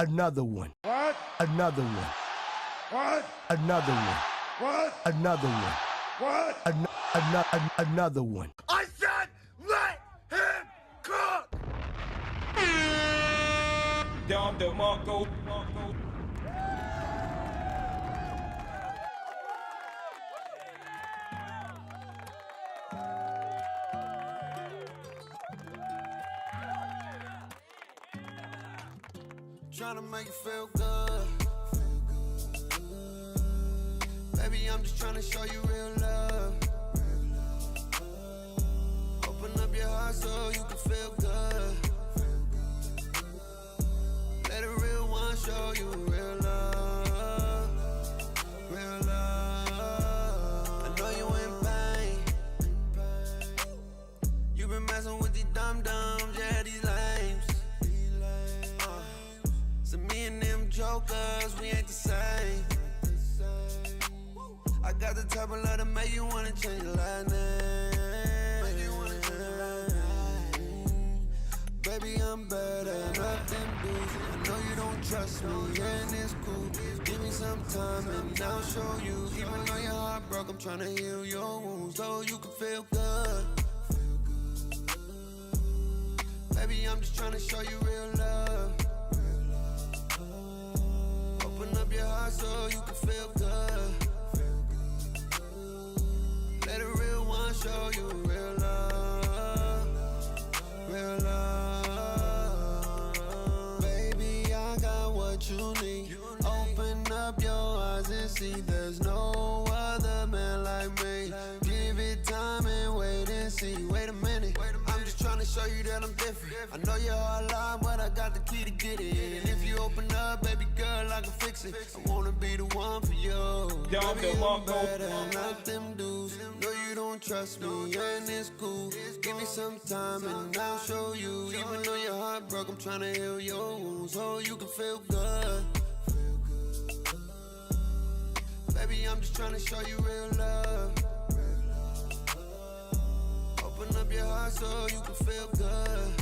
Another one. What? Another one. What? Another one. What? Another one. What? Another one. I said let him cook! Dom DeMarco. Tryna make you feel good. Baby, I'm just tryna show you real love. Open up your heart so you can feel good. Let a real one show you real love. Real love. I know you in pain. You been messing with these dum-dums, yeah, these lames. So me and them jokers, we ain't the same. I got the type of love to make you wanna change your last name. Baby, I'm better, nothing boozy. I know you don't trust me, and it's cool. Give me some time and I'll show you. Even though your heart broke, I'm tryna heal your wounds so you can feel good. Baby, I'm just tryna show you real love. Open up your heart so you can feel good. Let a real one show you real love. Real love. Baby, I got what you need. Open up your eyes and see there's no other man like me. Give it time and wait and see. Wait a minute, I'm just trying to show you that I'm different. I know you're all alive, but I got the key to get it. And if you open up, baby girl, I can fix it. I wanna be the one for you. Baby, I'm better, not them dudes. No, you don't trust me, and it's cool. Give me some time and I'll show you. Even though your heart broke, I'm trying to heal your wounds so you can feel good. Baby, I'm just trying to show you real love. Open up your heart so you can feel good.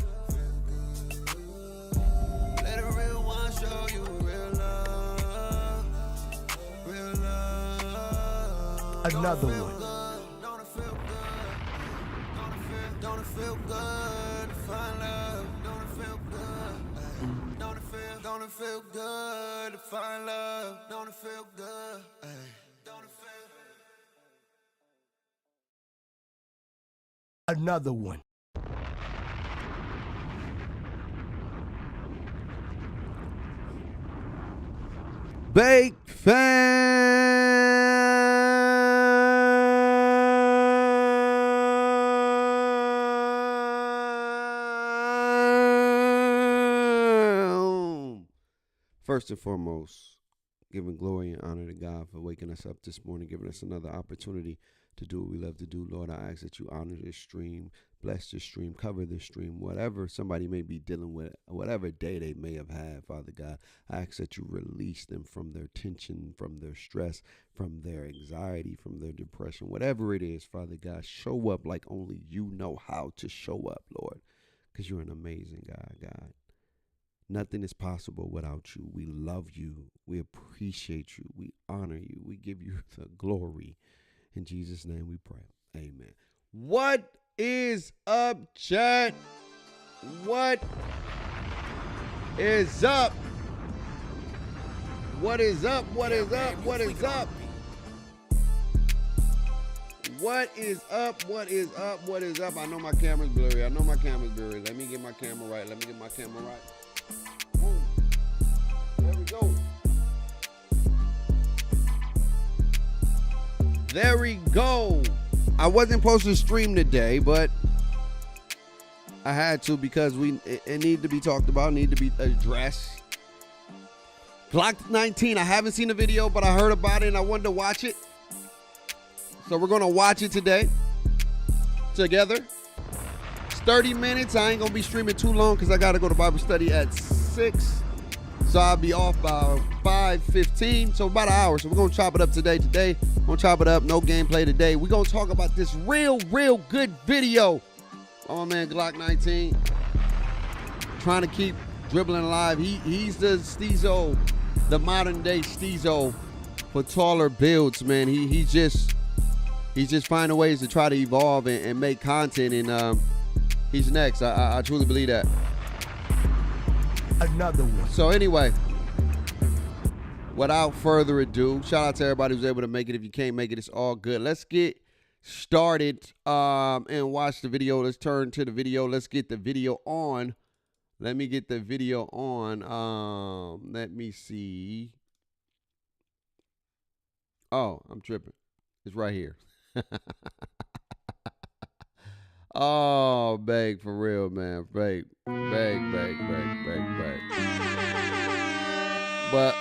Let a real one show you real love. Real love. Another one. Don't it feel good? Don't it feel good to find love? Don't it feel good? Don't it feel good to find love? Don't it feel good? Don't it feel? Another one. Baked Fam. First and foremost, giving glory and honor to God for waking us up this morning, giving us another opportunity to do what we love to do. Lord, I ask that you honor this stream, bless this stream, cover this stream, whatever somebody may be dealing with, whatever day they may have had, Father God. I ask that you release them from their tension, from their stress, from their anxiety, from their depression, whatever it is, Father God. Show up like only you know how to show up, Lord, because you're an amazing God. Nothing is possible without you. We love you. We appreciate you. We honor you. We give you the glory. In Jesus' name we pray. Amen. What is up, chat? What is up? What is up? What is up? What is up? What is up? What is up? What is up? I know my camera's blurry. Let me get my camera right. Boom. There we go. There we go. I wasn't supposed to stream today, but I had to because it needed to be talked about, needed to be addressed. Glock 19, I haven't seen the video, but I heard about it and I wanted to watch it. So we're going to watch it today together. It's 30 minutes. I ain't going to be streaming too long because I got to go to Bible study at 6. So I'll be off by 5:15, so about an hour. So we're going to chop it up today. We're going to chop it up. No gameplay today. We're going to talk about this real good video. Oh, my man, Glock 19. Trying to keep dribbling alive. He's the Steezo, the modern day Steezo for taller builds, man. He's just finding ways to try to evolve and make content, and he's next. I truly believe that. Another one. So anyway, without further ado, shout out to everybody who's able to make it. If you can't make it, it's all good. Let's get started and watch the video. Let's turn to the video. Let's get the video on. Let me get the video on. Let me see. Oh, I'm tripping. It's right here. Oh, bag for real, man. Bag. But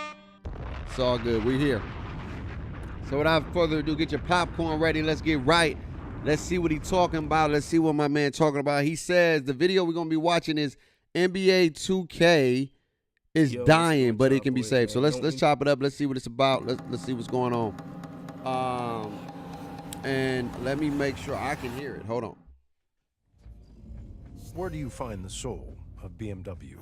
it's all good. We're here. So without further ado, get your popcorn ready. Let's get right. Let's see what he's talking about. Let's see what my man talking about. He says the video we're going to be watching is NBA 2K is dying, but it can be saved. So let's chop it up. Let's see what it's about. Let's see what's going on. And let me make sure I can hear it. Hold on. Where do you find the soul of BMW?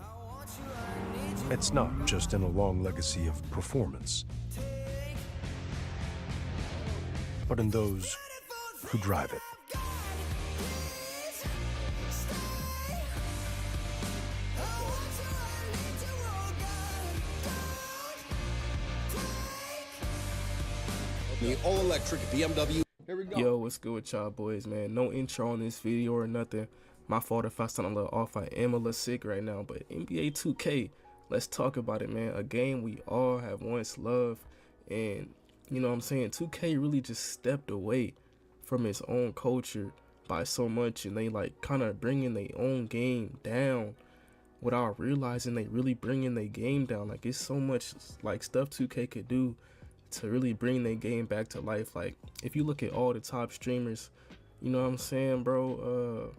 It's not just in a long legacy of performance, but in those who drive it. The all-electric BMW. Here we go. Yo, what's good with y'all boys, man? No intro on this video or nothing. My fault if I sound a little off. I am a little sick right now, but NBA 2K, let's talk about it, man. A game we all have once loved, and you know what I'm saying, 2K really just stepped away from its own culture by so much, and they like kind of bringing their own game down without realizing they really bringing their game down. Like, it's so much like stuff 2K could do to really bring their game back to life. Like, if you look at all the top streamers, you know what I'm saying, bro,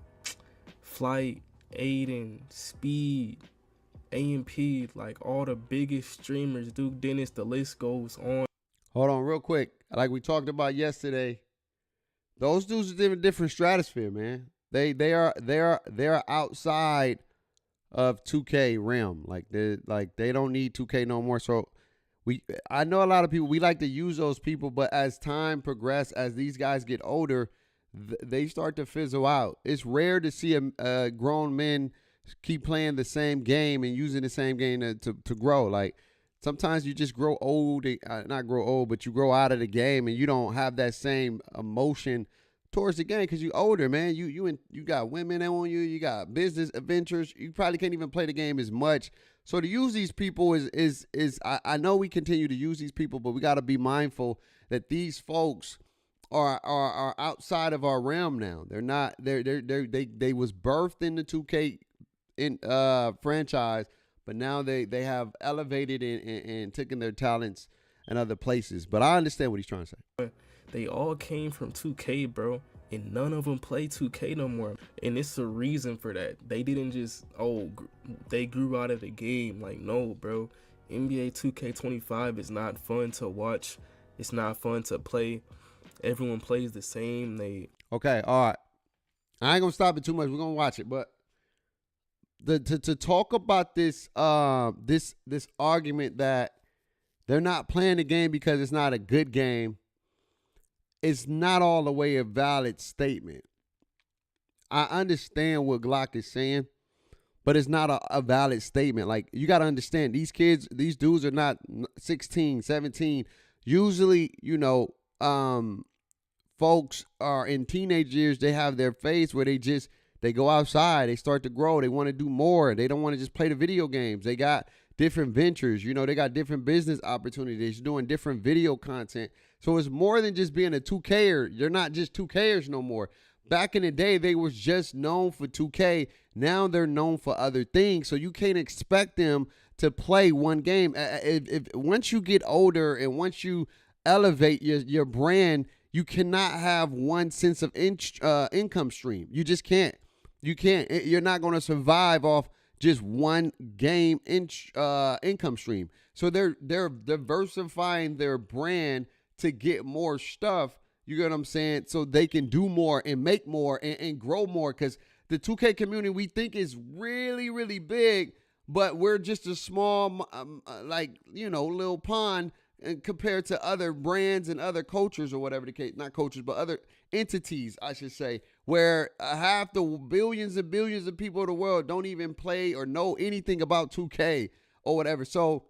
Flight, Aiden, Speed, AMP, like all the biggest streamers, Duke Dennis, the list goes on. Hold on real quick. Like we talked about yesterday, those dudes are in a different stratosphere, man. They are outside of 2K realm. Like they don't need 2K no more. So I know a lot of people, we like to use those people, but as time progresses, as these guys get older, they start to fizzle out. It's rare to see a grown men keep playing the same game and using the same game to grow. Like, sometimes you just grow old, not grow old, but you grow out of the game and you don't have that same emotion towards the game because you're older, man. You got women on you, you got business adventures. You probably can't even play the game as much. So to use these people is I know we continue to use these people, but we got to be mindful that these folks are outside of our realm now. They're not. They was birthed in the 2K franchise, but now they have elevated and taken their talents in other places. But I understand what he's trying to say. They all came from 2K, bro, and none of them play 2K no more. And it's a reason for that. They didn't just, they grew out of the game. Like, no, bro. NBA 2K25 is not fun to watch. It's not fun to play. Everyone plays the same. Okay, all right. I ain't gonna stop it too much. We're gonna watch it, but to talk about this this argument that they're not playing the game because it's not a good game, it's not all the way a valid statement. I understand what Glock is saying, but it's not a valid statement. Like, you got to understand, these kids, these dudes are not 16, 17. Usually, you know, folks are in teenage years, they have their phase where they go outside, they start to grow, they want to do more. They don't want to just play the video games. They got different ventures, you know, they got different business opportunities, doing different video content. So it's more than just being a 2K'er. They're not just 2K'ers no more. Back in the day, they was just known for 2K. Now they're known for other things. So you can't expect them to play one game. If once you get older and once you elevate your brand, you cannot have one sense of income stream. You just can't. You can't. You're not going to survive off just one game income stream. So they're diversifying their brand to get more stuff. You get what I'm saying? So they can do more and make more and grow more. Because the 2K community, we think, is really, really big, but we're just a small, little pond compared to other brands and other cultures or whatever the case, not cultures, but other entities, I should say, where half the billions and billions of people in the world don't even play or know anything about 2K or whatever. So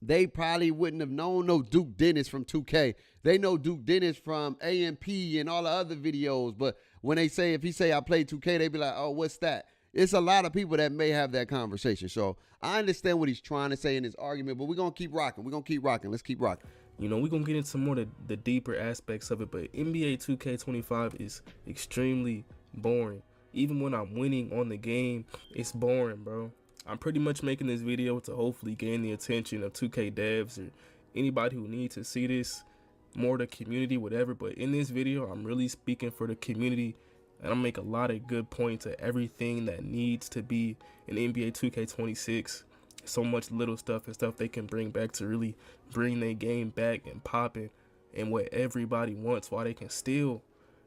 they probably wouldn't have known no Duke Dennis from 2K. They know Duke Dennis from AMP and all the other videos. But when if he say I played 2K, they be like, oh, what's that? It's a lot of people that may have that conversation. So I understand what he's trying to say in his argument, but we're going to keep rocking. Let's keep rocking. You know, we're going to get into more of the deeper aspects of it, but NBA 2K25 is extremely boring. Even when I'm winning on the game, it's boring, bro. I'm pretty much making this video to hopefully gain the attention of 2K devs or anybody who needs to see this, more the community, whatever. But in this video, I'm really speaking for the community, and I'll make a lot of good points of everything that needs to be in NBA 2K26. So much little stuff and stuff they can bring back to really bring their game back and popping and what everybody wants, while they can still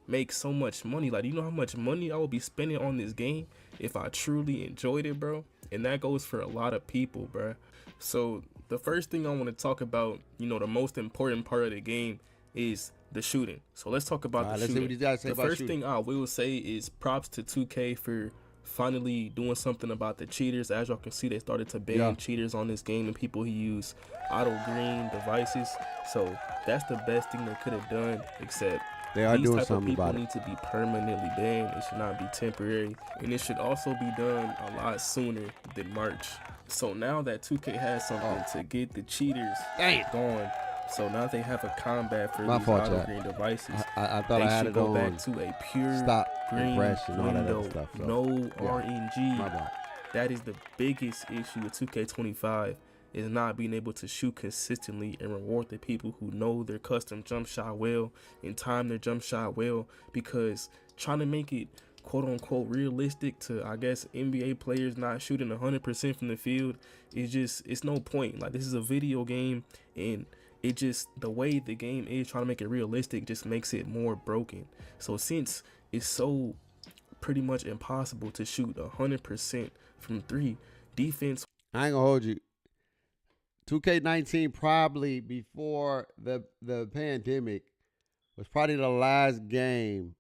make so much money. Like, you know how much money I would be spending on this game if I truly enjoyed it, bro? And that goes for a lot of people, bro. So the first thing I want to talk about, you know, the most important part of the game is the shooting. So let's talk about the shooting. The first thing I will say is props to 2K for finally doing something about the cheaters. As y'all can see, they started to ban cheaters on this game and people who use auto green devices. So that's the best thing they could have done, except they are these doing type something of people about it. need to be permanently banned. It should not be temporary, and it should also be done a lot sooner than March. So now that 2K has something to get the cheaters going, so now they have a combat for these auto green devices. I thought I had to go back to a pure green window, stuff, so. no RNG. That is the biggest issue with 2K25, is not being able to shoot consistently and reward the people who know their custom jump shot well and time their jump shot well, because trying to make it quote unquote realistic to, I guess, NBA players not shooting 100% from the field is just, it's no point. Like, this is a video game, and it just, the way the game is, trying to make it realistic just makes it more broken. So since it's so pretty much impossible to shoot 100% from three, defense, I ain't gonna hold you. 2K19 probably before the pandemic was probably the last game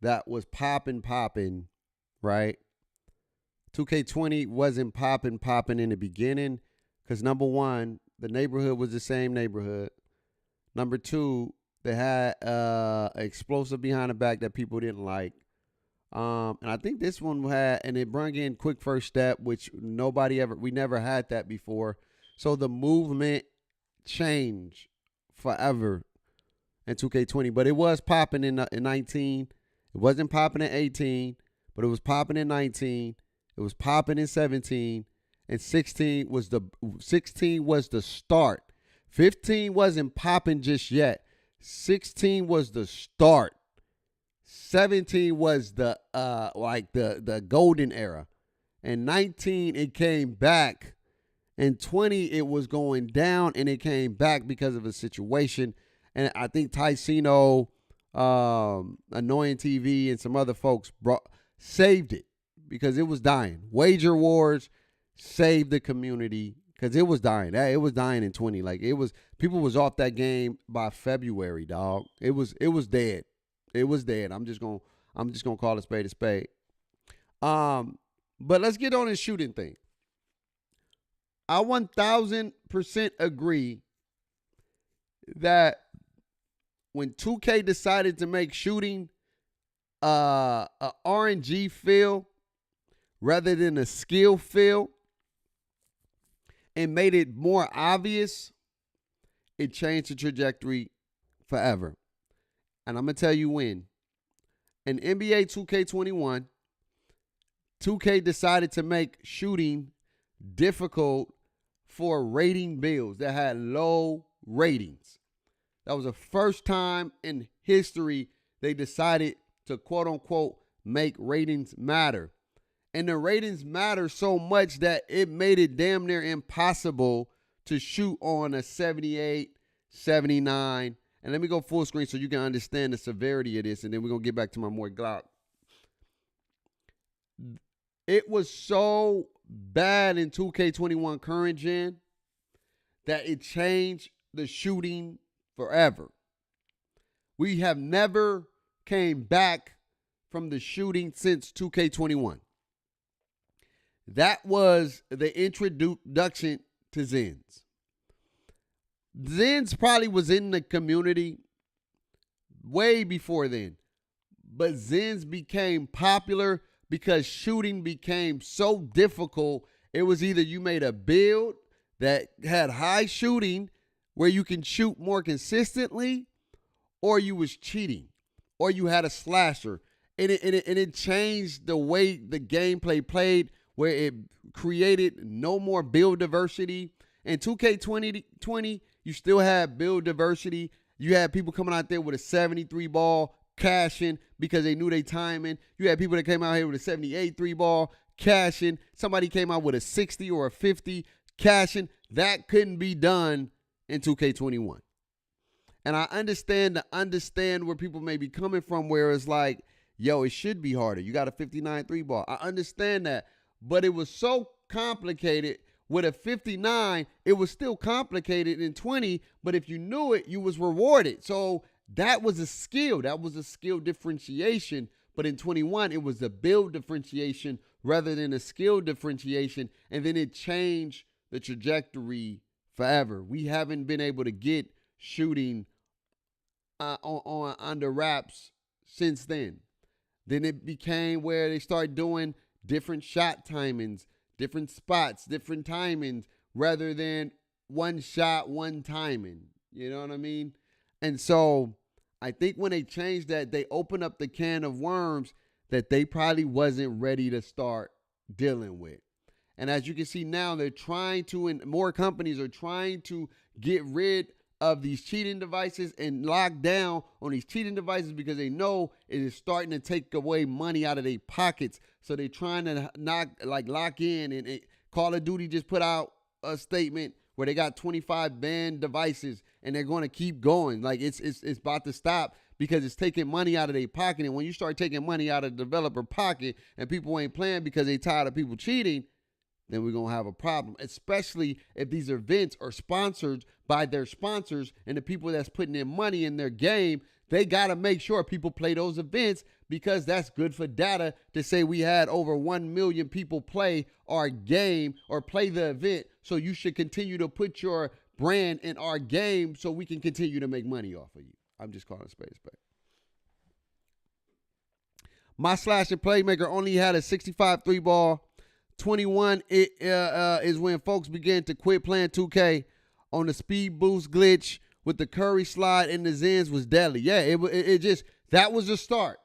that was popping, right? 2K20 wasn't popping in the beginning because, number one, the neighborhood was the same neighborhood. Number two, they had explosive behind the back that people didn't like. And I think this one had, and it brought in quick first step, which we never had that before. So the movement changed forever in 2K20, but it was popping in 19. It wasn't popping in 18, but it was popping in 19. It was popping in 17, and 16 was the start. 15 wasn't popping just yet. 16 was the start. 17 was the the golden era, and 19 it came back. In 20, it was going down, and it came back because of a situation. And I think Ticino, Annoying TV, and some other folks saved it because it was dying. Wager Wars saved the community because it was dying. It was dying in 20. Like, people was off that game by February, dog. It was dead. It was dead. I'm just gonna call a spade a spade. But let's get on this shooting thing. I 1000% agree that when 2K decided to make shooting a RNG feel rather than a skill feel and made it more obvious, it changed the trajectory forever. And I'm going to tell you when. In NBA 2K21, 2K decided to make shooting difficult for rating builds that had low ratings. That was the first time in history they decided to quote unquote make ratings matter. And the ratings matter so much that it made it damn near impossible to shoot on a 78, 79. And let me go full screen so you can understand the severity of this, and then we're going to get back to my boy Glock. It was so bad in 2K21 current gen that it changed the shooting forever. We have never came back from the shooting since 2K21. That was the introduction to Zens. Zens probably was in the community way before then. But Zens became popular because shooting became so difficult. It was either you made a build that had high shooting where you can shoot more consistently, or you was cheating, or you had a slasher. And it changed the way the gameplay played, where it created no more build diversity. In 2K20, you still had build diversity. You had people coming out there with a 73 ball, cashing because they knew they timing. You had people that came out here with a 78 3-ball, cashing. Somebody came out with a 60 or a 50, cashing. That couldn't be done in 2K21. And I understand where people may be coming from, where it's like, yo, it should be harder. You got a 59 3-ball. I understand that. But it was so complicated. With a 59, it was still complicated in 20, but if you knew it, you was rewarded. So that was a skill. That was a skill differentiation. But in 21, it was a build differentiation rather than a skill differentiation. And then it changed the trajectory forever. We haven't been able to get shooting on under wraps since then. Then it became where they started doing different shot timings, different spots, different timings, rather than one shot, one timing. You know what I mean? And so I think when they changed that, they opened up the can of worms that they probably wasn't ready to start dealing with. And as you can see now, they're trying to, and more companies are trying to get rid of these cheating devices and lock down on these cheating devices because they know it is starting to take away money out of their pockets. So they're trying to lock in. And Call of Duty just put out a statement where they got 25 banned devices and they're going to keep going. Like it's about to stop because it's taking money out of their pocket. And when you start taking money out of the developer pocket and people ain't playing because they tired of people cheating, then we're going to have a problem, especially if these events are sponsored by their sponsors and the people that's putting their money in their game. They got to make sure people play those events because that's good for data to say we had over 1 million people play our game or play the event. So you should continue to put your brand in our game so we can continue to make money off of you. I'm just calling a spade a spade. My slasher playmaker only had a 65 3-ball. 21 is when folks began to quit playing 2K on the speed boost glitch with the Curry slide and the Zens was deadly. Yeah, it just, that was the start.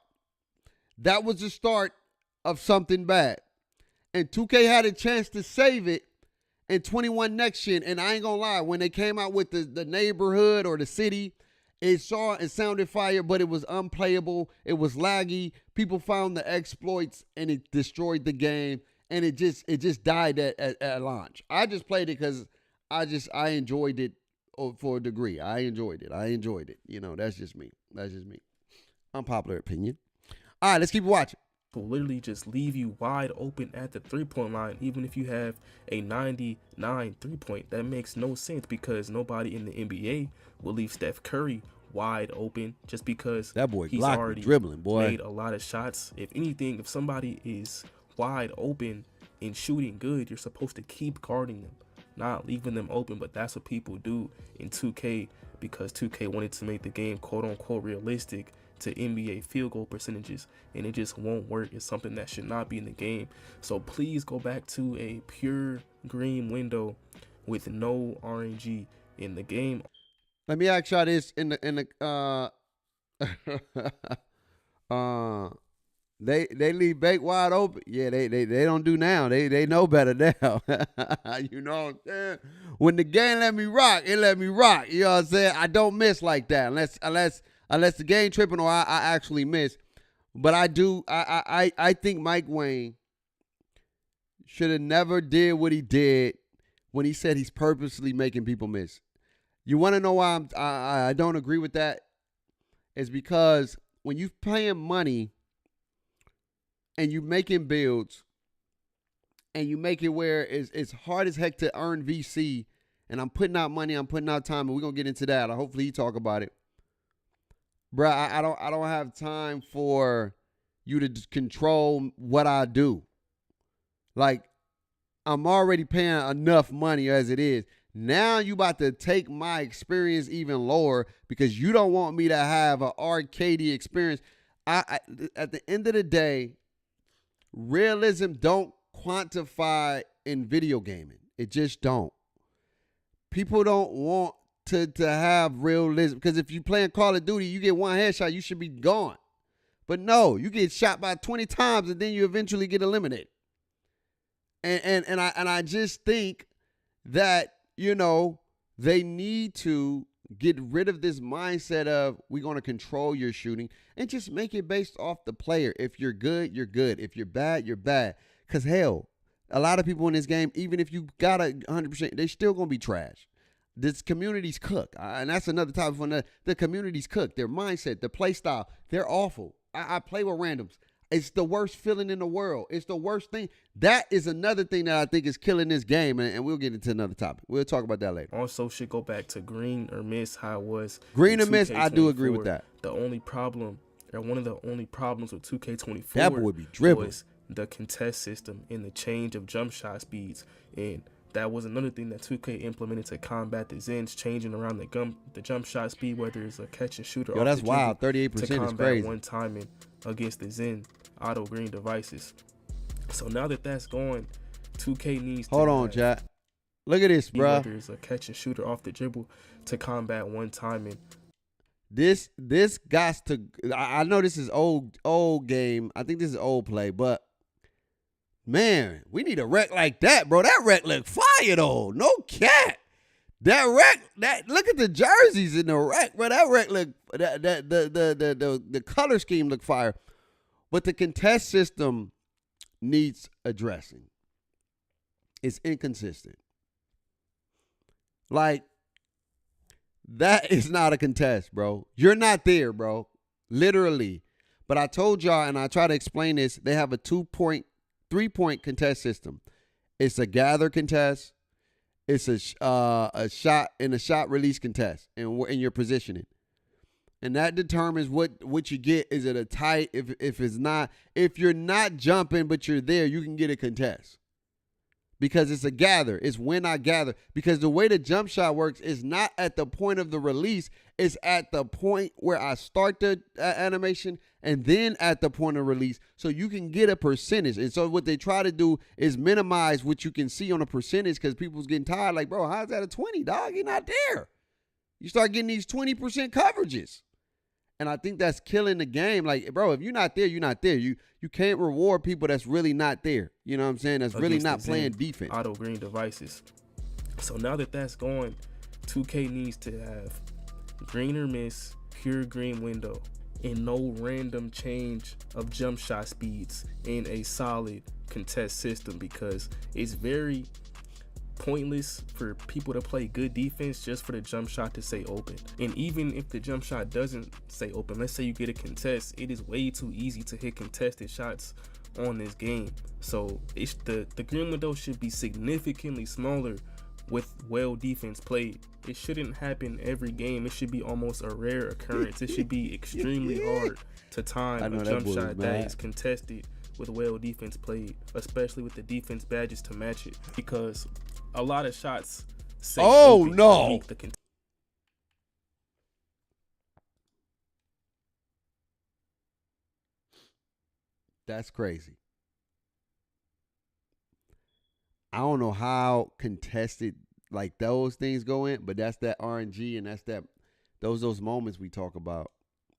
That was the start of something bad. And 2K had a chance to save it in 21 next gen. And I ain't gonna lie, when they came out with the neighborhood or the city, it sounded fire, but it was unplayable. It was laggy. People found the exploits and it destroyed the game. And it just died at launch. I just played it because I enjoyed it for a degree. I enjoyed it. You know, that's just me. Unpopular opinion. All right, let's keep watching. Will literally just leave you wide open at the 3-point line, even if you have a 99 3-point. That makes no sense because nobody in the NBA will leave Steph Curry wide open just because that boy he's Glock already dribbling, boy. Made a lot of shots. If anything, if somebody is wide open and shooting good, you're supposed to keep guarding them, not leaving them open. But that's what people do in 2K because 2K wanted to make the game quote unquote realistic to NBA field goal percentages, and it just won't work. It's something that should not be in the game. So please go back to a pure green window with no RNG in the game. Let me ask y'all this in the They leave bait wide open. Yeah, they don't do now. They know better now. You know what I'm saying? When the game let me rock, it let me rock. You know what I'm saying? I don't miss like that unless the game tripping or I actually miss. But I do. I think Mike Wayne should have never did what he did when he said he's purposely making people miss. You want to know why I don't agree with that? It's because when you're paying money and you making builds and you make it where it's hard as heck to earn VC, and I'm putting out money, I'm putting out time, and we're gonna get into that. Hopefully he talk about it. Bruh, I don't have time for you to control what I do. Like, I'm already paying enough money as it is. Now you about to take my experience even lower because you don't want me to have an arcadey experience. I at the end of the day, realism don't quantify in video gaming. It just don't. People don't want to have realism, because if you playing Call of Duty, you get one headshot, you should be gone. But no, you get shot by 20 times and then you eventually get eliminated. And I just think that, you know, they need to get rid of this mindset of we're going to control your shooting and just make it based off the player. If you're good, you're good. If you're bad, you're bad. Because hell, a lot of people in this game, even if you got 100%, they're still going to be trash. This community's cook. And that's another topic for the community's cook. Their mindset, their play style, they're awful. I play with randoms. It's the worst feeling in the world. It's the worst thing. That is another thing that I think is killing this game, and we'll get into another topic. We'll talk about that later. Also, should go back to green or miss, how it was. Green or miss, I do agree with that. The only problem, or one of the only problems with 2K24 that would be dribbling. Was the contest system and the change of jump shot speeds. And that was another thing that 2K implemented to combat the Zens changing around the jump shot speed, whether it's a catch and shoot or yo, that's wild. 38% is crazy. One timing against the Zen auto green devices. So now that that's gone, 2K needs to hold on, chat. Look at this, bro. Whether it's a catch and shooter off the dribble to combat one timing. This got to. I know this is old game. I think this is old play, but man, we need a rec like that, bro. That rec look fire though. No cat. That rec. Look at the jerseys in the rec, bro. That rec look. The color scheme look fire. But the contest system needs addressing. It's inconsistent. Like, that is not a contest, bro. You're not there, bro. Literally. But I told y'all, and I try to explain this, they have a 3-point contest system. It's a gather contest. It's a shot and a shot release contest, and your positioning. And that determines what you get. Is it a tight? If you're not jumping but you're there, you can get a contest. Because it's a gather. It's when I gather. Because the way the jump shot works is not at the point of the release. It's at the point where I start the animation and then at the point of release. So you can get a percentage. And so what they try to do is minimize what you can see on a percentage, because people's getting tired. Like, bro, how's that a 20, dog? You're not there. You start getting these 20% coverages. And I think that's killing the game. Like, bro, if you're not there, you're not there. You can't reward people that's really not there. You know what I'm saying? That's really not playing defense. Auto green devices. So now that that's gone, 2K needs to have green or miss, pure green window, and no random change of jump shot speeds in a solid contest system, because it's very pointless for people to play good defense just for the jump shot to stay open. And even if the jump shot doesn't stay open, let's say you get a contest, it is way too easy to hit contested shots on this game. So it's the green window should be significantly smaller with well defense played. It shouldn't happen every game. It should be almost a rare occurrence. It should be extremely hard to time a jump shot that is contested with well defense played, especially with the defense badges to match it, because a lot of shots say no. That's crazy. I don't know how contested like those things go in, but that's that RNG, and that's those moments we talk about.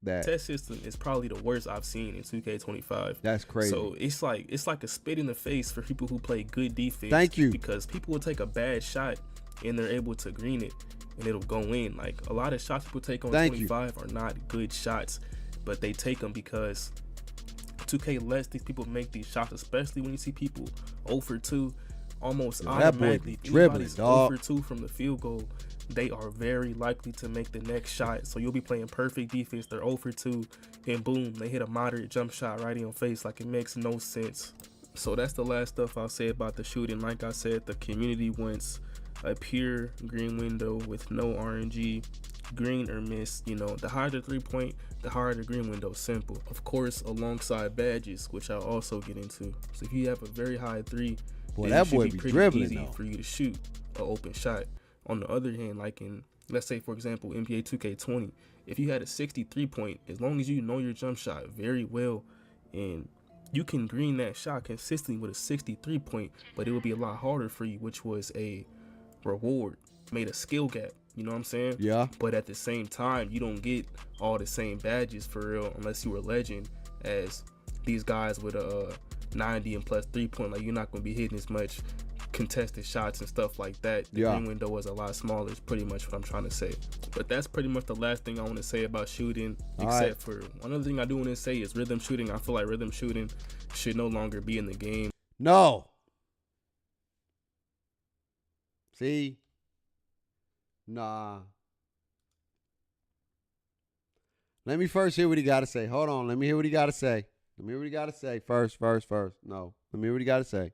That test system is probably the worst I've seen in 2K25. That's crazy. So it's like a spit in the face for people who play good defense. Thank you. Because people will take a bad shot and they're able to green it and it'll go in. Like, a lot of shots people take on 25 are not good shots, but they take them because 2K lets these people make these shots, especially when you see people 0 for 2 almost automatically. Dribbling, dog. 0 for 2 from the field goal, they are very likely to make the next shot. So you'll be playing perfect defense, they're 0 for 2, and boom, they hit a moderate jump shot right in your face. Like, it makes no sense. So that's the last stuff I'll say about the shooting. Like I said, the community wants a pure green window with no RNG, green or miss. You know, the higher the 3-point, the higher the green window. Simple. Of course, alongside badges, which I'll also get into. So if you have a very high 3, Boy, then that it should boy be be pretty dribbling, easy though. for you to shoot an open shot. On the other hand, like in, let's say for example, NBA 2K20, if you had a 63-point, as long as you know your jump shot very well, and you can green that shot consistently with a 63-point, but it would be a lot harder for you, which was a reward, made a skill gap. You know what I'm saying? Yeah. But at the same time, you don't get all the same badges for real unless you were a legend as these guys with a 90 and plus 3-point. Like, you're not going to be hitting as much contested shots and stuff like that. The green window is a lot smaller, is pretty much what I'm trying to say. But that's pretty much the last thing I want to say about shooting, except for one other thing I do want to say is rhythm shooting. I feel like rhythm shooting should no longer be in the game. No. See? Nah. Let me first hear what he got to say. Hold on. Let me hear what he got to say. Let me hear what he got to say. First. No. Let me hear what he got to say.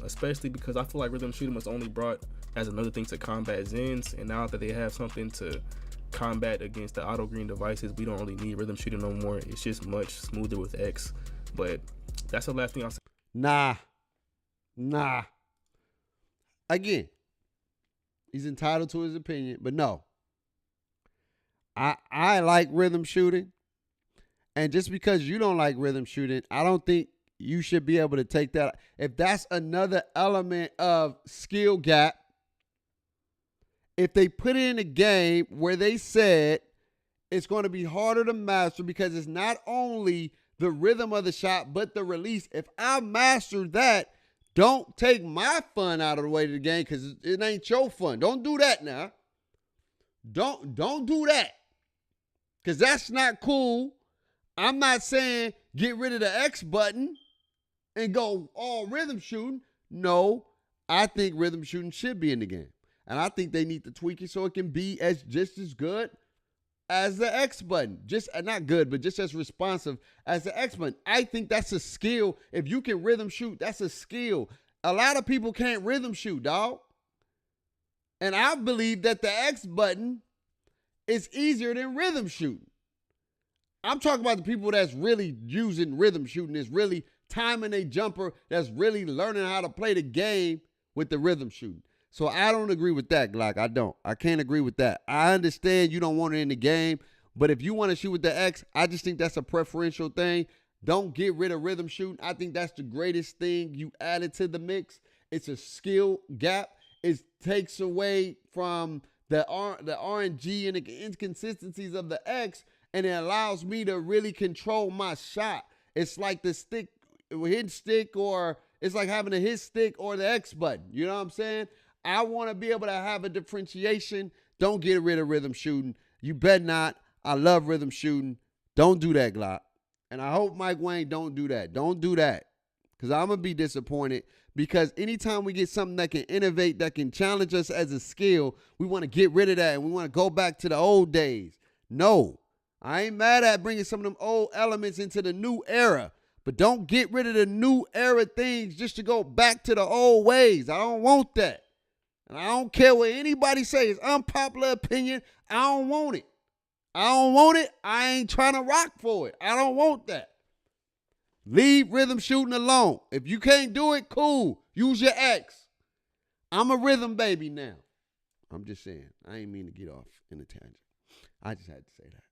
Especially because I feel like rhythm shooting was only brought as another thing to combat Zens, and now that they have something to combat against the auto green devices, we don't really need rhythm shooting no more. It's just much smoother with X. But that's the last thing I'll say. Nah. Again, he's entitled to his opinion, but no. I like rhythm shooting, and just because you don't like rhythm shooting, I don't think you should be able to take that. If that's another element of skill gap, if they put it in a game where they said it's going to be harder to master because it's not only the rhythm of the shot, but the release. If I master that, don't take my fun out of the way of the game because it ain't your fun. Don't do that now. Don't do that because that's not cool. I'm not saying get rid of the X button and go all rhythm shooting. No, I think rhythm shooting should be in the game. And I think they need to tweak it so it can be just as good as the X button. Just not good, but just as responsive as the X button. I think that's a skill. If you can rhythm shoot, that's a skill. A lot of people can't rhythm shoot, dog. And I believe that the X button is easier than rhythm shooting. I'm talking about the people that's really using rhythm shooting, is really timing a jumper, that's really learning how to play the game with the rhythm shooting. So I don't agree with that, Glock. I don't. I can't agree with that. I understand you don't want it in the game, but if you want to shoot with the X, I just think that's a preferential thing. Don't get rid of rhythm shooting. I think that's the greatest thing you added to the mix. It's a skill gap. It takes away from the RNG and the inconsistencies of the X, and it allows me to really control my shot. It's like the hit stick, or it's like having a hit stick or the X button. You know what I'm saying? I want to be able to have a differentiation. Don't get rid of rhythm shooting. You bet not. I love rhythm shooting. Don't do that, Glock. And I hope Mike Wayne don't do that. Don't do that. Because I'm going to be disappointed. Because anytime we get something that can innovate, that can challenge us as a skill, we want to get rid of that and we want to go back to the old days. No. I ain't mad at bringing some of them old elements into the new era. But don't get rid of the new era things just to go back to the old ways. I don't want that. And I don't care what anybody says. Unpopular opinion. I don't want it. I don't want it. I ain't trying to rock for it. I don't want that. Leave rhythm shooting alone. If you can't do it, cool. Use your X. I'm a rhythm baby now. I'm just saying. I ain't mean to get off in a tangent. I just had to say that.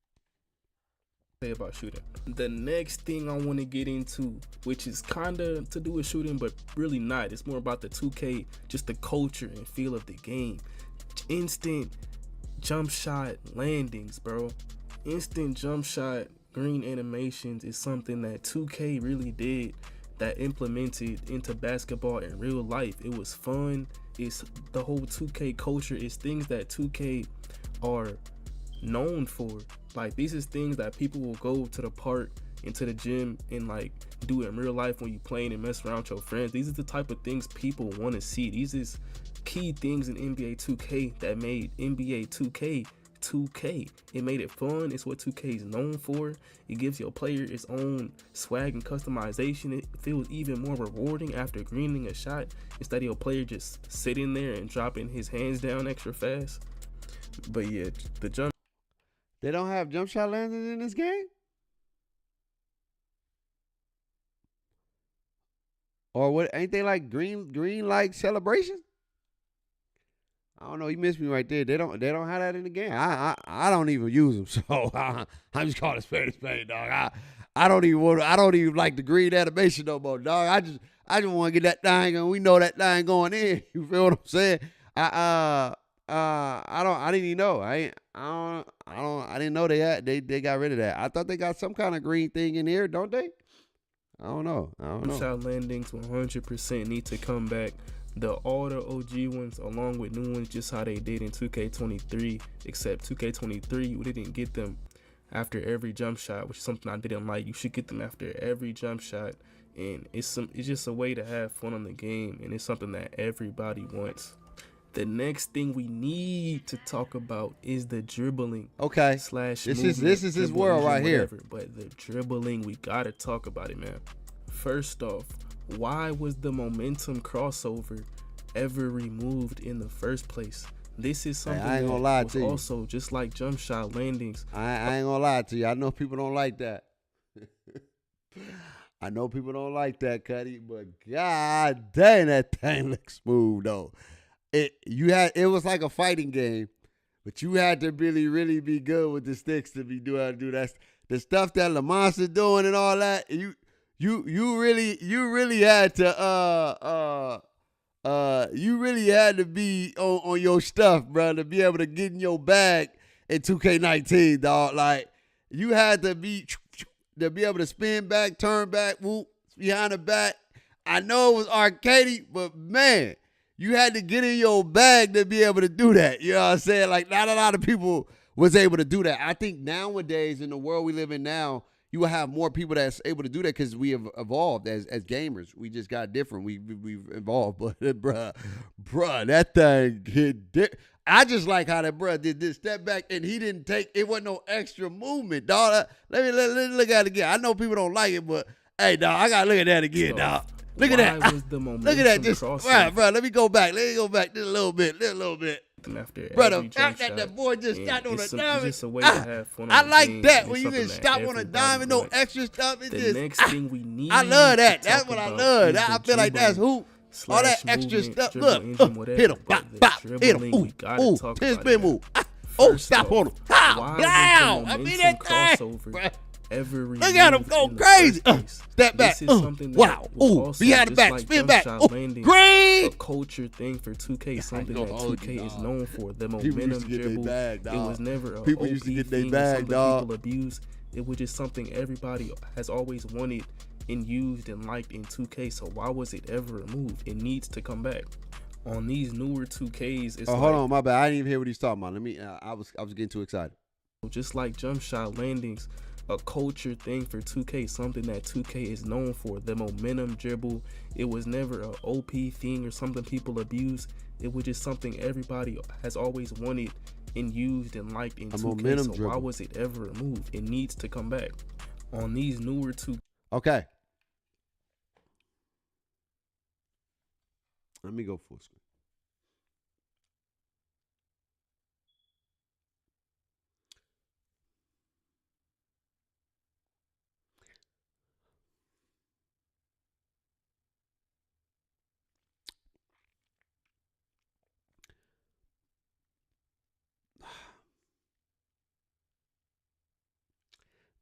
Say about shooting. The next thing I want to get into, which is kind of to do with shooting, but really not. It's more about the 2K, just the culture and feel of the game. Instant jump shot landings, bro. Instant jump shot green animations is something that 2K really did, that implemented into basketball in real life. It was fun. It's the whole 2K culture. It's things that 2K are known for. Like, these is things that people will go to the park and to the gym and like do in real life when you playing and mess around with your friends. These are the type of things people want to see. These is key things in NBA 2K that made NBA 2K 2K. It made it fun. It's what 2K is known for. It gives your player its own swag and customization. It feels even more rewarding after greening a shot instead of your player just sitting there and dropping his hands down extra fast. But yeah, the jump. They don't have jump shot landings in this game? Or what? Ain't they like green like celebrations? I don't know. You missed me right there. They don't have that in the game. I don't even use them, so I'm just calling a spade, dog. I don't even like the green animation no more, dog. I just want to get that thing, and we know that thing going in. You feel what I'm saying? I didn't even know. I didn't know they got rid of that. I thought they got some kind of green thing in here, don't they? I don't know. Shot landings 100% need to come back. All the OG ones along with new ones, just how they did in 2K23, except 2K23 you didn't get them after every jump shot, which is something I didn't like. You should get them after every jump shot, and it's just a way to have fun on the game, and it's something that everybody wants. The next thing we need to talk about is the dribbling. Okay. Slash this is his world right here. But the dribbling, we gotta talk about it, man. First off, why was the momentum crossover ever removed in the first place? This is something I ain't gonna that lie was to you. also just like jump shot landings. I ain't gonna lie to you. I know people don't like that. I know people don't like that, Cuddy, but god dang, that thing looks smooth though. It was like a fighting game, but you had to really be good with the sticks to be doing that. The stuff that Lamont is doing and all that. You really had to you really had to be on your stuff, bro, to be able to get in your bag in 2K19, dog. Like you had to be able to spin back, turn back, whoop behind the back. I know it was arcadey, but man, you had to get in your bag to be able to do that. You know what I'm saying? Like, not a lot of people was able to do that. I think nowadays, in the world we live in now, you will have more people that's able to do that because we have evolved as gamers. We just got different. We've evolved. But, bruh, that thing hit. I just like how that bruh did this step back, and he didn't take, it wasn't no extra movement, dog. Let me look at it again. I know people don't like it, but, hey, dog, I got to look at that again, dog. Look at that. Look at that. Just, right, bro. Let me go back just a little bit. After Brother, every jump shot, that boy just stopped on a diamond. It's just a way to have fun. I like that when you can stop on a diamond, no extra stuff. It's the next thing we need. I love that. That's what I love. I feel like that's hoop. All that extra stuff. Look, hit him, bop, hit him. Ooh, 10 spin move. Oh, stop on him. Wow. I mean that thing. Look at him go crazy. Step back. Wow. Ooh, behind the back. Spin back. Oh, green. A culture thing for 2K. Something that 2K is known for. The momentum dribble. It was never a people used to get their bag, dog. People abuse. It was just something everybody has always wanted and used and liked in 2K. So why was it ever removed? It needs to come back. On these newer 2Ks, it's hold on, my bad. I didn't even hear what he's talking about. Let me. I was getting too excited. Just like jump shot landings. A culture thing for 2K, something that 2K is known for. The momentum dribble, it was never an OP thing or something people abuse. It was just something everybody has always wanted and used and liked in 2K. So why was it ever removed? It needs to come back. On these newer 2K. Okay. Let me go full screen.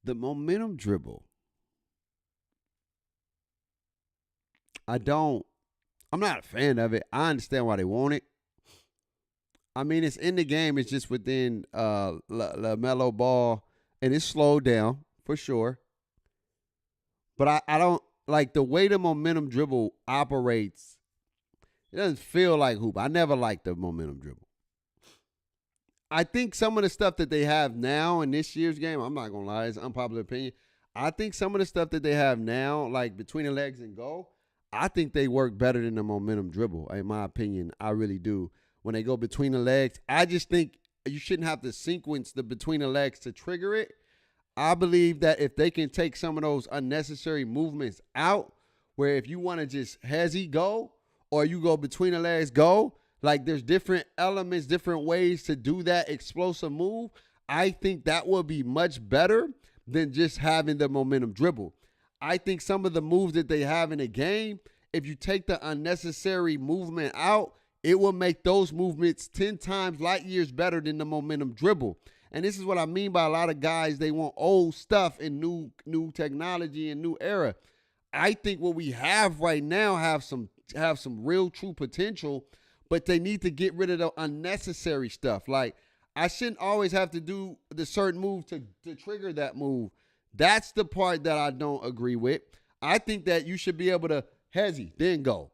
The momentum dribble. I'm not a fan of it. I understand why they want it. I mean, it's in the game. It's just within LaMelo Ball, and it's slowed down for sure. But I don't like the way the momentum dribble operates. It doesn't feel like hoop. I never liked the momentum dribble. I think some of the stuff that they have now in this year's game, I'm not going to lie, it's an unpopular opinion. I think some of the stuff that they have now, like between the legs and go, I think they work better than the momentum dribble, in my opinion. I really do. When they go between the legs, I just think you shouldn't have to sequence the between the legs to trigger it. I believe that if they can take some of those unnecessary movements out, where if you want to just hezzy go or you go between the legs go, like there's different elements, different ways to do that explosive move. I think that will be much better than just having the momentum dribble. I think some of the moves that they have in the game, if you take the unnecessary movement out, it will make those movements 10 times light years better than the momentum dribble. And this is what I mean by a lot of guys, they want old stuff and new technology and new era. I think what we have right now have some real true potential, but they need to get rid of the unnecessary stuff. Like, I shouldn't always have to do the certain move to trigger that move. That's the part that I don't agree with. I think that you should be able to hezzy, then go.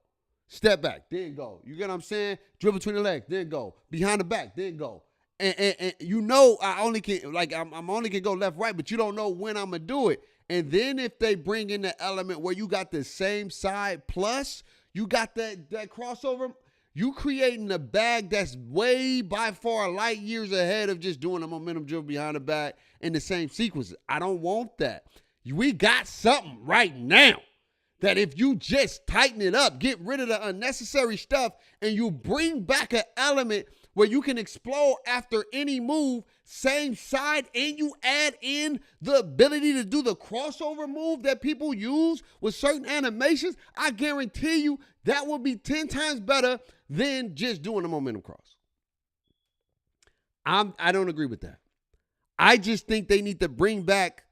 Step back, then go. You get what I'm saying? Dribble between the legs, then go. Behind the back, then go. And you know I only can, like, I'm only can go left, right, but you don't know when I'm going to do it. And then if they bring in the element where you got the same side plus you got that crossover, you creating a bag that's way by far light years ahead of just doing a momentum dribble behind the back in the same sequences. I don't want that. We got something right now that if you just tighten it up, get rid of the unnecessary stuff, and you bring back an element where you can explode after any move, same side, and you add in the ability to do the crossover move that people use with certain animations, I guarantee you that will be 10 times better than just doing a momentum cross. I don't agree with that. I just think they need to bring back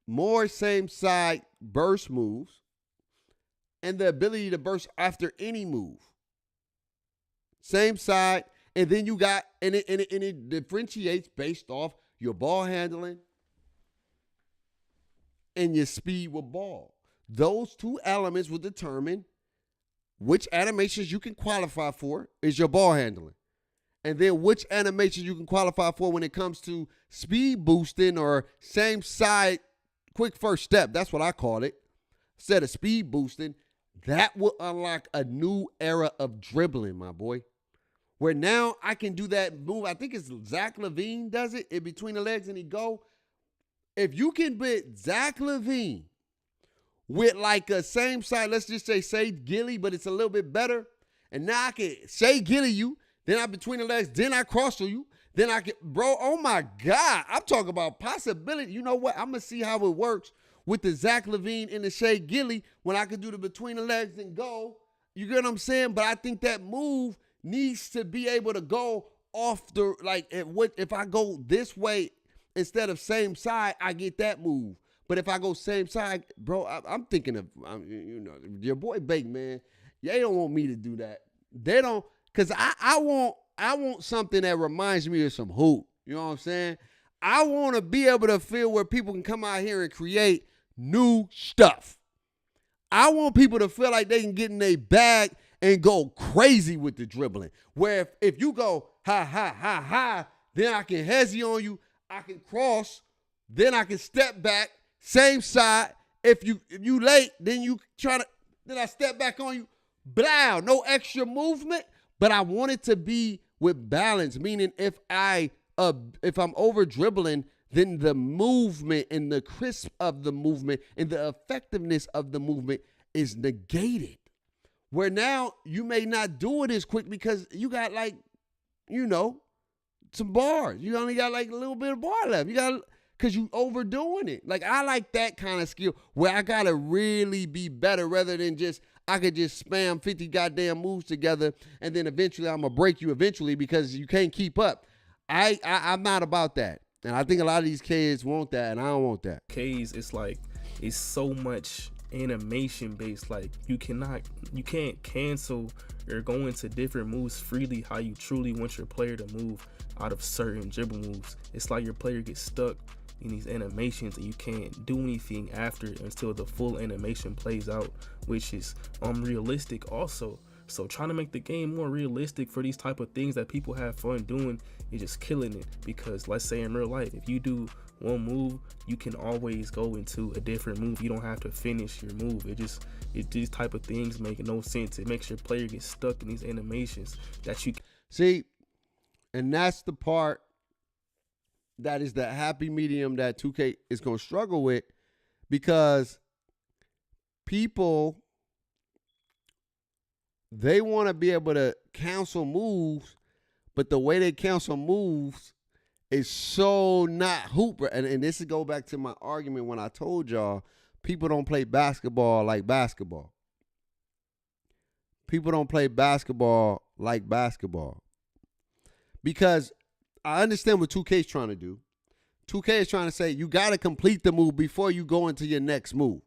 more same side burst moves and the ability to burst after any move. Same side. And then you got, and it differentiates based off your ball handling and your speed with ball. Those two elements will determine which animations you can qualify for is your ball handling. And then which animations you can qualify for when it comes to speed boosting or same side quick first step. That's what I call it. Instead of speed boosting, that will unlock a new era of dribbling, my boy. Where now I can do that move. I think it's Zach LaVine does it in between the legs and he go. If you can beat Zach LaVine with like a same side, let's just say Gilly, but it's a little bit better. And now I can say Gilly you, then I between the legs, then I cross to you, then I can, bro, oh my God. I'm talking about possibility. You know what? I'm going to see how it works with the Zach LaVine and the Shea Gilly when I can do the between the legs and go. You get what I'm saying? But I think that move needs to be able to go off the, like, if I go this way instead of same side, I get that move. But if I go same side, bro, I'm thinking of, you know, your boy Bake, man. They don't want me to do that. They don't, because I want something that reminds me of some hoop. You know what I'm saying? I want to be able to feel where people can come out here and create new stuff. I want people to feel like they can get in their bag and go crazy with the dribbling. Where if you go, ha, ha, ha, ha, then I can hezzy on you, I can cross, then I can step back, same side. If you late, then then I step back on you, blow, no extra movement. But I want it to be with balance, meaning if I'm over dribbling, then the movement and the crisp of the movement and the effectiveness of the movement is negated. Where now you may not do it as quick because you got like, you know, some bars. You only got like a little bit of bar left. You got, because you overdoing it. Like, I like that kind of skill where I got to really be better rather than just, I could just spam 50 goddamn moves together and then eventually I'm going to break you eventually because you can't keep up. I'm not about that. And I think a lot of these kids want that and I don't want that. K's, it's like, it's so much animation based. Like, you can't cancel or go into different moves freely how you truly want your player to move out of certain dribble moves. It's like your player gets stuck in these animations and you can't do anything after until the full animation plays out, which is unrealistic also. So trying to make the game more realistic for these type of things that people have fun doing is just killing it. Because let's say in real life, if you do one move, you can always go into a different move. You don't have to finish your move. These type of things make no sense. It makes your player get stuck in these animations that you see. And that's the part that is the happy medium that 2K is going to struggle with, because people, they want to be able to cancel moves, but the way they cancel moves is so not hooper. And this is go back to my argument when I told y'all people don't play basketball like basketball. People don't play basketball like basketball. Because I understand what 2K is trying to do. 2K is trying to say you got to complete the move before you go into your next move.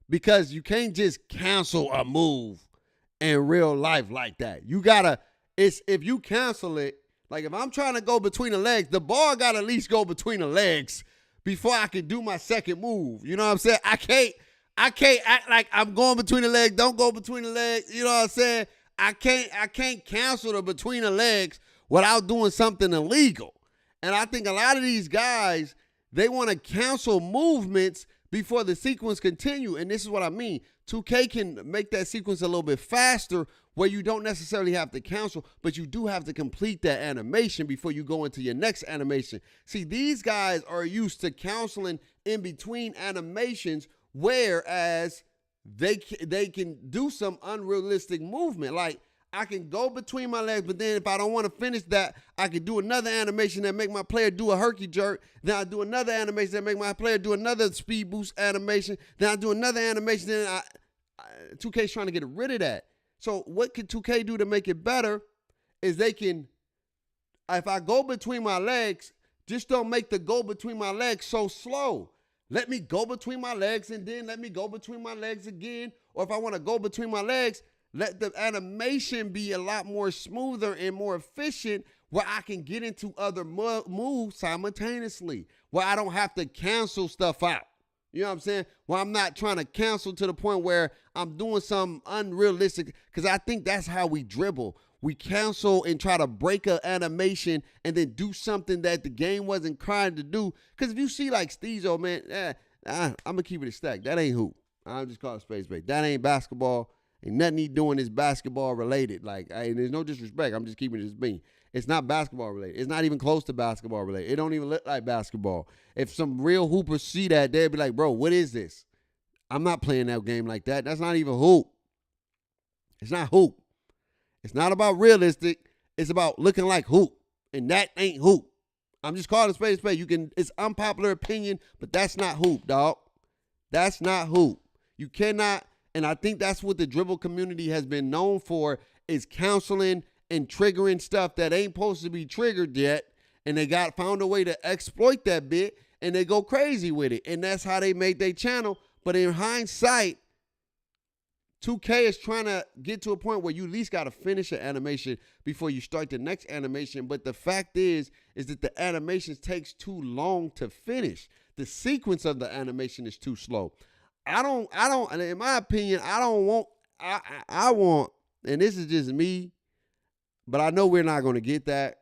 Because you can't just cancel a move in real life like that. You got to, if you cancel it, like if I'm trying to go between the legs, the ball got to at least go between the legs before I can do my second move. You know what I'm saying? I can't act like I'm going between the legs. Don't go between the legs. You know what I'm saying? I can't cancel the between the legs without doing something illegal. And I think a lot of these guys, they want to cancel movements before the sequence continue. And this is what I mean. 2K can make that sequence a little bit faster where you don't necessarily have to cancel, but you do have to complete that animation before you go into your next animation. See, these guys are used to canceling in between animations, whereas they can do some unrealistic movement. Like, I can go between my legs, but then if I don't want to finish that, I can do another animation that make my player do a herky jerk. Then I do another animation that make my player do another speed boost animation. Then I do another animation. Then 2K's trying to get rid of that. So what could 2K do to make it better is they can, if I go between my legs, just don't make the go between my legs so slow. Let me go between my legs and then let me go between my legs again. Or if I want to go between my legs, let the animation be a lot more smoother and more efficient where I can get into other moves simultaneously, where I don't have to cancel stuff out. You know what I'm saying? Where I'm not trying to cancel to the point where I'm doing something unrealistic, because I think that's how we dribble. We cancel and try to break an animation and then do something that the game wasn't trying to do. Because if you see like Steezo, man, I'm going to keep it a stack. That ain't hoop. I'm just calling it space bait. That ain't basketball. And nothing he doing is basketball related. Like, there's no disrespect. I'm just keeping it as being. It's not basketball related. It's not even close to basketball related. It don't even look like basketball. If some real hoopers see that, they'll be like, bro, what is this? I'm not playing that game like that. That's not even hoop. It's not hoop. It's not about realistic. It's about looking like hoop. And that ain't hoop. I'm just calling it space. It's unpopular opinion, but that's not hoop, dog. That's not hoop. You cannot. And I think that's what the dribble community has been known for, is counseling and triggering stuff that ain't supposed to be triggered yet. And they found a way to exploit that bit, and they go crazy with it. And that's how they made their channel. But in hindsight, 2K is trying to get to a point where you at least got to finish an animation before you start the next animation. But the fact is that the animations takes too long to finish. The sequence of the animation is too slow. I don't, in my opinion, I want, and this is just me, but I know we're not going to get that.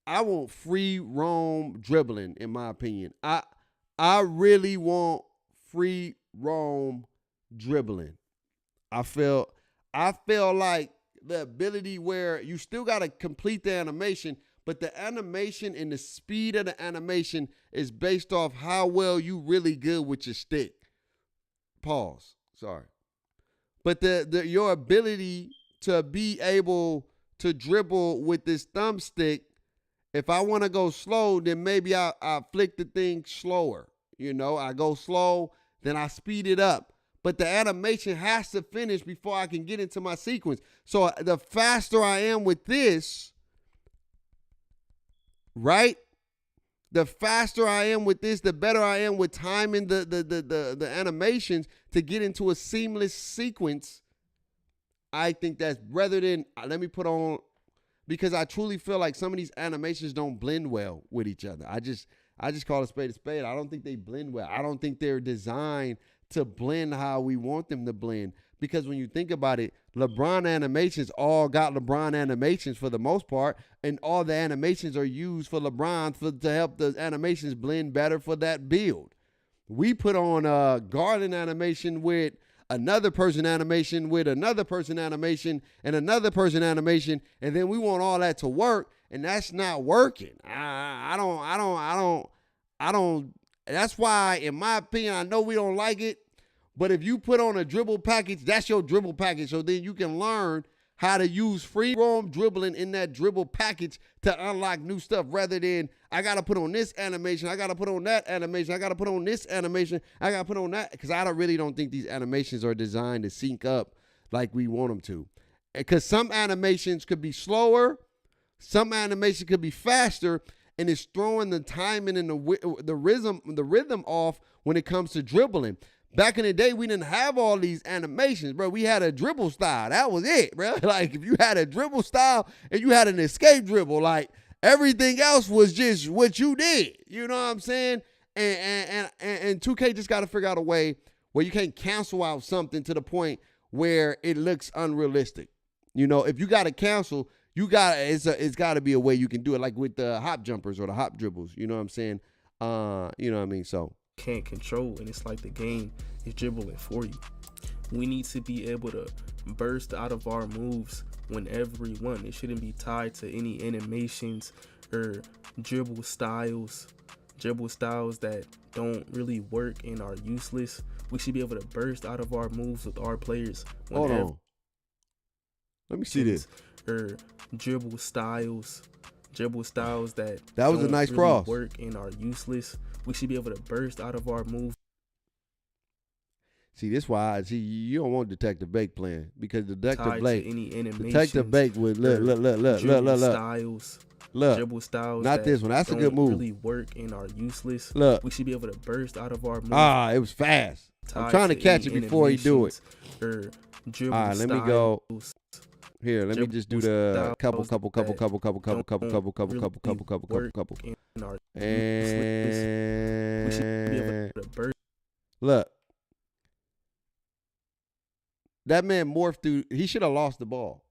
I want free roam dribbling, in my opinion. I really want free roam dribbling. I feel like the ability where you still got to complete the animation, but the animation and the speed of the animation is based off how well you really good with your stick. Pause. Sorry. But your ability to be able to dribble with this thumbstick, if I want to go slow, then maybe I flick the thing slower. You know, I go slow, then I speed it up. But the animation has to finish before I can get into my sequence. So the faster I am with this, right? The faster I am with this, the better I am with timing the animations to get into a seamless sequence. I think that's rather than, let me put on, because I truly feel like some of these animations don't blend well with each other. I just call a spade a spade. I don't think they blend well. I don't think they're designed to blend how we want them to blend. Because when you think about it, LeBron animations all got LeBron animations for the most part, and all the animations are used for LeBron to help the animations blend better for that build. We put on a Garland animation with another person animation with another person animation and another person animation, and then we want all that to work, and that's not working. I don't. That's why, in my opinion, I know we don't like it, but if you put on a dribble package, that's your dribble package. So then you can learn how to use free roam dribbling in that dribble package to unlock new stuff, rather than I got to put on this animation, I got to put on that animation, I got to put on this animation, I got to put on that, because I really don't think these animations are designed to sync up like we want them to. Because some animations could be slower, some animation could be faster, and it's throwing the timing and the rhythm off when it comes to dribbling. Back in the day, we didn't have all these animations, bro. We had a dribble style. That was it, bro. Like, if you had a dribble style and you had an escape dribble, like, everything else was just what you did. You know what I'm saying? And 2K just got to figure out a way where you can't cancel out something to the point where it looks unrealistic. You know, if you got to cancel, it's got to be a way you can do it, like with the hop jumpers or the hop dribbles. You know what I'm saying? You know what I mean? So can't control, and it's like the game is dribbling for you. We need to be able to burst out of our moves whenever we want. It shouldn't be tied to any animations or dribble styles that don't really work and are useless. We should be able to burst out of our moves with our players whenever. Hold on. Let me see this. Or dribble styles that was a nice really cross. Work and are useless. We should be able to burst out of our moves. See, this why you don't want Detective Bake playing, because Detective Bake would look styles. Look, dribble styles. Not this one. That's a good move. Really work and are useless. Look, we should be able to burst out of our moves. It was fast. I'm trying to catch it before he do it. Or all right, let me go. Here, let me just do the couple. And look, that man morphed through. He should have lost the ball.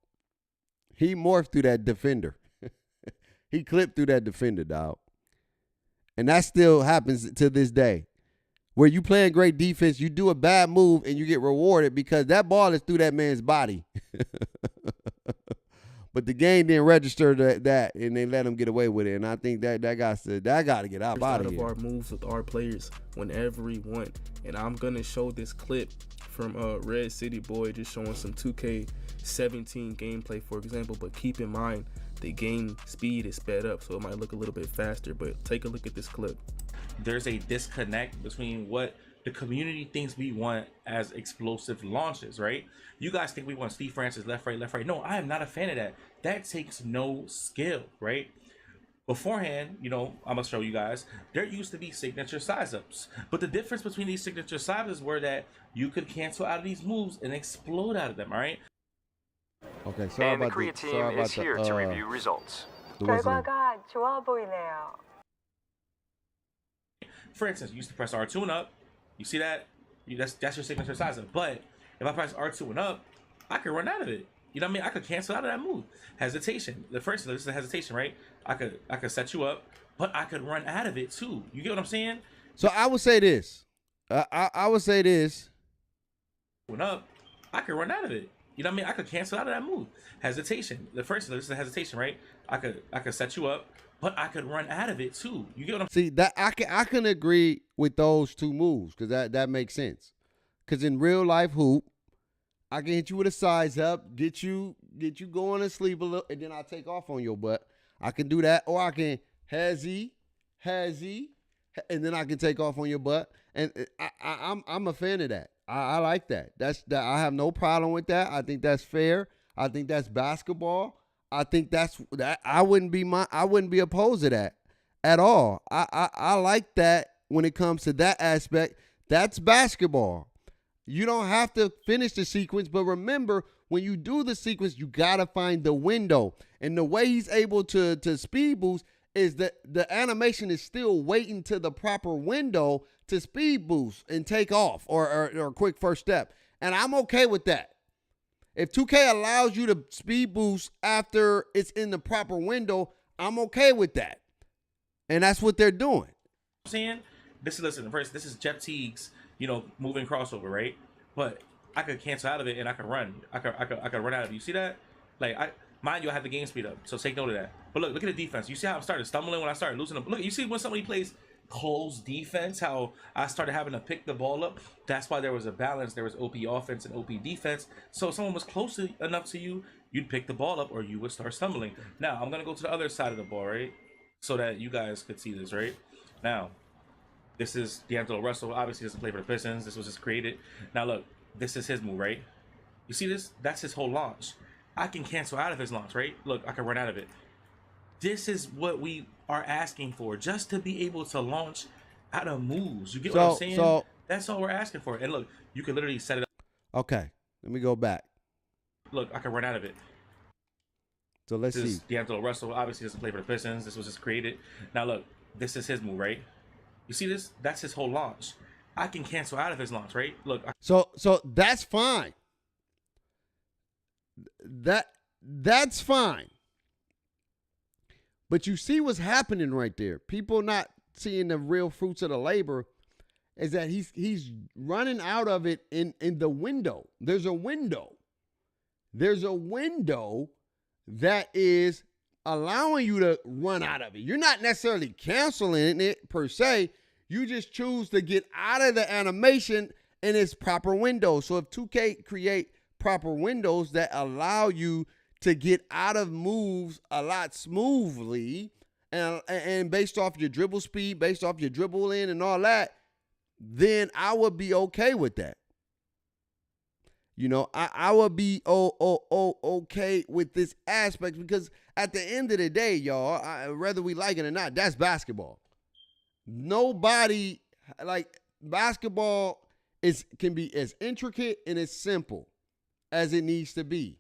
He morphed through that defender. He clipped through that defender, dog. And that still happens to this day. Where you playing great defense, you do a bad move and you get rewarded because that ball is through that man's body. But the game didn't register that, and they let him get away with it. And I think that got to get out of here. Our moves with our players whenever we want. And I'm gonna show this clip from Red City Boy just showing some 2K17 gameplay, for example. But keep in mind the game speed is sped up, so it might look a little bit faster. But take a look at this clip. There's a disconnect between what the community thinks we want as explosive launches, right? You guys think we want Steve Francis left, right. No, I am not a fan of that. That takes no skill, right? Beforehand, you know, I'm gonna show you guys, there used to be signature size-ups. But the difference between these signature size-ups were that you could cancel out of these moves and explode out of them, all right? Okay, sorry and about the Korea team is here to review results. 결과가 좋아 보이네요. For instance, you used to press R2 and up. You see that? That's your signature size up. But if I press R2 and up, I could run out of it. You know what I mean? I could cancel out of that move. Hesitation. The first, this is a hesitation, right? I could set you up, but I could run out of it too. You get what I'm saying? So I would say this. I would say this. Went up, I could run out of it. You know what I mean? I could cancel out of that move. Hesitation. The first, this is a hesitation, right? I could set you up, but I could run out of it too. You get what I'm saying? See, that I can agree with those two moves, because that makes sense. Because in real life hoop, I can hit you with a size up, get you going to sleep a little, and then I'll take off on your butt. I can do that, or I can hazy, and then I can take off on your butt. And I'm a fan of that. I like that. I have no problem with that. I think that's fair. I think that's basketball. I think that I wouldn't be opposed to that at all. I like that when it comes to that aspect. That's basketball. You don't have to finish the sequence, but remember, when you do the sequence, you gotta find the window. And the way he's able to speed boost is that the animation is still waiting to the proper window to speed boost and take off or a quick first step. And I'm okay with that. If 2K allows you to speed boost after it's in the proper window, I'm okay with that. And that's what they're doing. saying? Listen, first, this is Jeff Teague's, moving crossover, right? But I could cancel out of it and I could run. I could run out of it. You see that? Like, Mind you, I had the game speed up, so take note of that. But look at the defense. You see how I started stumbling when I started losing them? Look, you see when somebody plays close defense, how I started having to pick the ball up? That's why there was a balance. There was OP offense and OP defense. So if someone was close enough to you, you'd pick the ball up or you would start stumbling. Now, I'm going to go to the other side of the ball, right? So that you guys could see this, right? Now, this is D'Angelo Russell. Obviously, doesn't play for the Pistons. This was just created. Now, look, this is his move, right? You see this? That's his whole launch. I can cancel out of his launch, right? Look, I can run out of it. This is what we are asking for, just to be able to launch out of moves. You get what I'm saying? So that's all we're asking for. And look, you can literally set it up. Okay, let me go back. Look, I can run out of it. So let's see. D'Angelo Russell obviously doesn't play for the Pistons. This was just created. Now look, this is his move, right? You see this? That's his whole launch. I can cancel out of his launch, right? Look. So that's fine. That's fine. But you see what's happening right there. People not seeing the real fruits of the labor is that he's running out of it in the window. There's a window. There's a window that is allowing you to run out of it. You're not necessarily canceling it per se. You just choose to get out of the animation in its proper window. So if 2K create proper windows that allow you to get out of moves a lot smoothly and based off your dribble speed, based off your dribble in and all that, then I would be okay with that. You know, I would be okay with this aspect because at the end of the day, y'all, whether we like it or not, that's basketball. Nobody, like, basketball can be as intricate and as simple as it needs to be.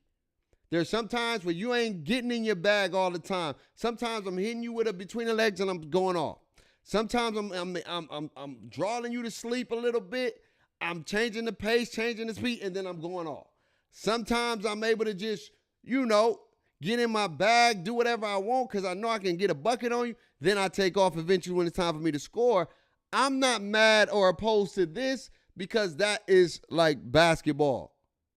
There's sometimes where you ain't getting in your bag all the time. Sometimes I'm hitting you with it between the legs and I'm going off. Sometimes I'm drawing you to sleep a little bit. I'm changing the pace, changing the speed, and then I'm going off. Sometimes I'm able to just, get in my bag, do whatever I want because I know I can get a bucket on you. Then I take off eventually when it's time for me to score. I'm not mad or opposed to this because that is like basketball.